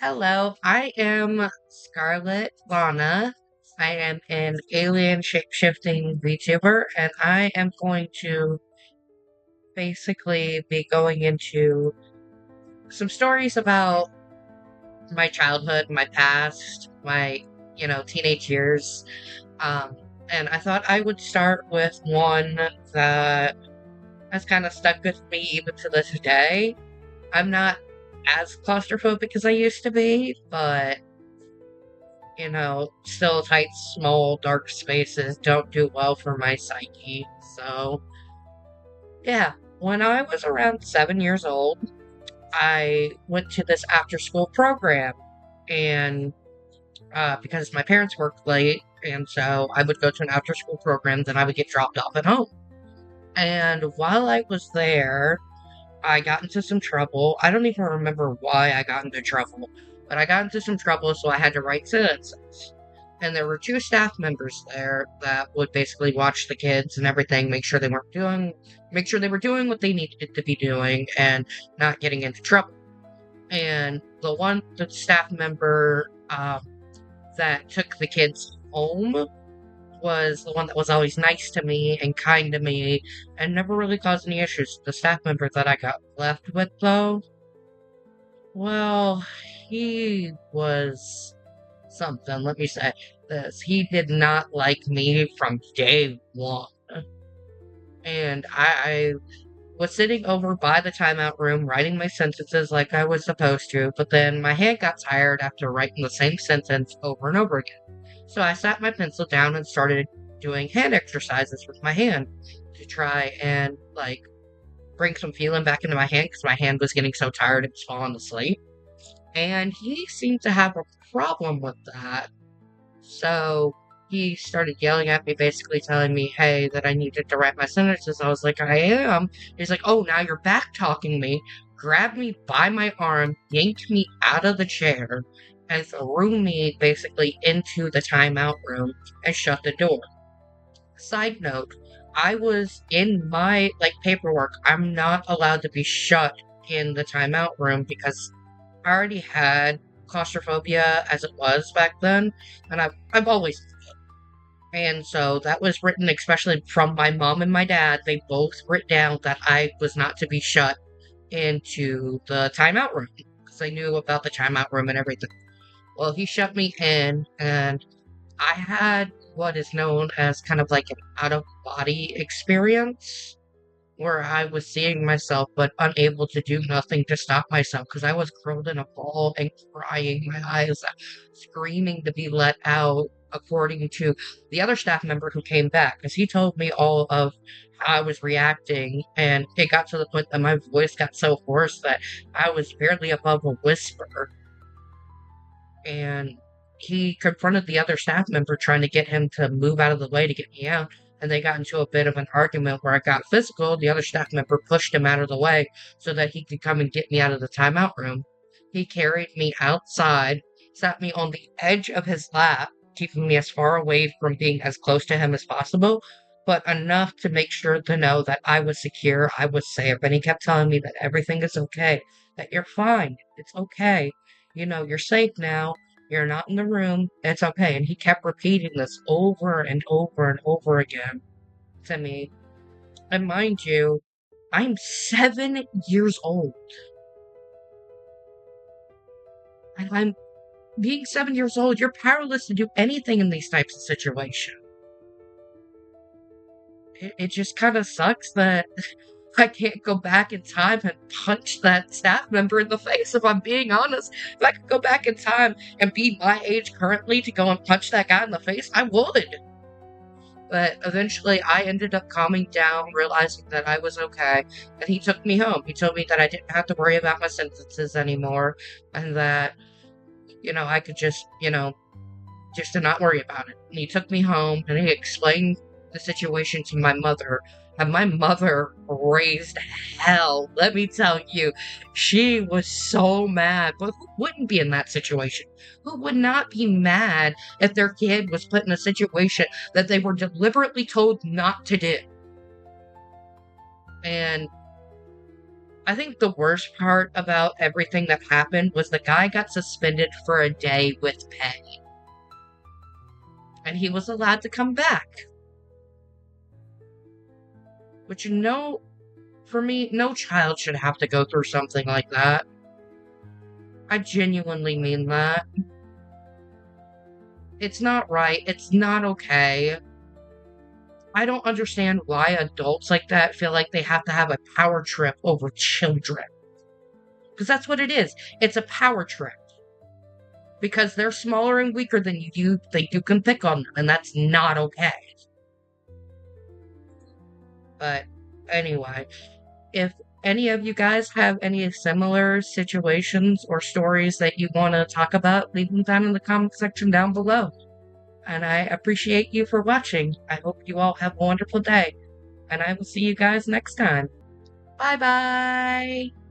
Hello, I am Scarlet Lana. I am an alien shape-shifting VTuber, and I am going to basically be going into some stories about my childhood, my past, my teenage years. Um, and I thought I would start with one that has kind of stuck with me even to this day. I'm not as claustrophobic as I used to be, but still tight, small, dark spaces don't do well for my psyche. So, yeah, when I was around 7 years old, I went to this after school program. And because my parents worked late, and so I would go to an after school program, then I would get dropped off at home. And while I was there, I got into some trouble. I don't even remember why I got into trouble, but I got into some trouble, so I had to write sentences. And there were two staff members there that would basically watch the kids and everything, make sure they were doing what they needed to be doing and not getting into trouble. And the staff member that took the kids home was the one that was always nice to me and kind to me and never really caused any issues. The staff member that I got left with, though, well, he was something. Let me say this. He did not like me from day one. And I was sitting over by the timeout room writing my sentences like I was supposed to, but then my hand got tired after writing the same sentence over and over again. So I sat my pencil down and started doing hand exercises with my hand to try and, bring some feeling back into my hand because my hand was getting so tired it was falling asleep. And he seemed to have a problem with that. So he started yelling at me, basically telling me, hey, that I needed to write my sentences. I was like, I am. He's like, oh, now you're back talking me. Grabbed me by my arm, yanked me out of the chair, and threw me basically into the timeout room and shut the door. Side note, I was in my paperwork. I'm not allowed to be shut in the timeout room because I already had claustrophobia as it was back then, and I've always and so that was written especially from my mom and my dad. They both wrote down that I was not to be shut into the timeout room because they knew about the timeout room and everything. Well, he shut me in, and I had what is known as kind of like an out of body experience where I was seeing myself but unable to do nothing to stop myself because I was curled in a ball and crying my eyes out, screaming to be let out, according to the other staff member who came back, because he told me all of how I was reacting, and it got to the point that my voice got so hoarse that I was barely above a whisper. And he confronted the other staff member trying to get him to move out of the way to get me out, and they got into a bit of an argument where I got physical. The other staff member pushed him out of the way so that he could come and get me out of the timeout room. He carried me outside, sat me on the edge of his lap, keeping me as far away from being as close to him as possible, but enough to make sure to know that I was secure, I was safe, and he kept telling me that everything is okay, that you're fine, it's okay, you're safe now, you're not in the room, it's okay. And he kept repeating this over and over and over again to me. And mind you, I'm 7 years old. And I'm being 7 years old, you're powerless to do anything in these types of situations. It just kind of sucks that I can't go back in time and punch that staff member in the face, if I'm being honest. If I could go back in time and be my age currently to go and punch that guy in the face, I would. But eventually I ended up calming down, realizing that I was okay, and he took me home. He told me that I didn't have to worry about my sentences anymore, and that, I could just to not worry about it. And he took me home, and he explained the situation to my mother, and my mother raised hell, let me tell you. She was so mad. But who wouldn't be in that situation? Who would not be mad if their kid was put in a situation that they were deliberately told not to do? And I think the worst part about everything that happened was the guy got suspended for a day with pay, and he was allowed to come back. Which, for me, no child should have to go through something like that. I genuinely mean that. It's not right. It's not okay. I don't understand why adults like that feel like they have to have a power trip over children. Because that's what it is. It's a power trip. Because they're smaller and weaker than you, you can pick on them, and that's not okay. But anyway, if any of you guys have any similar situations or stories that you want to talk about, leave them down in the comment section down below. And I appreciate you for watching. I hope you all have a wonderful day. And I will see you guys next time. Bye bye!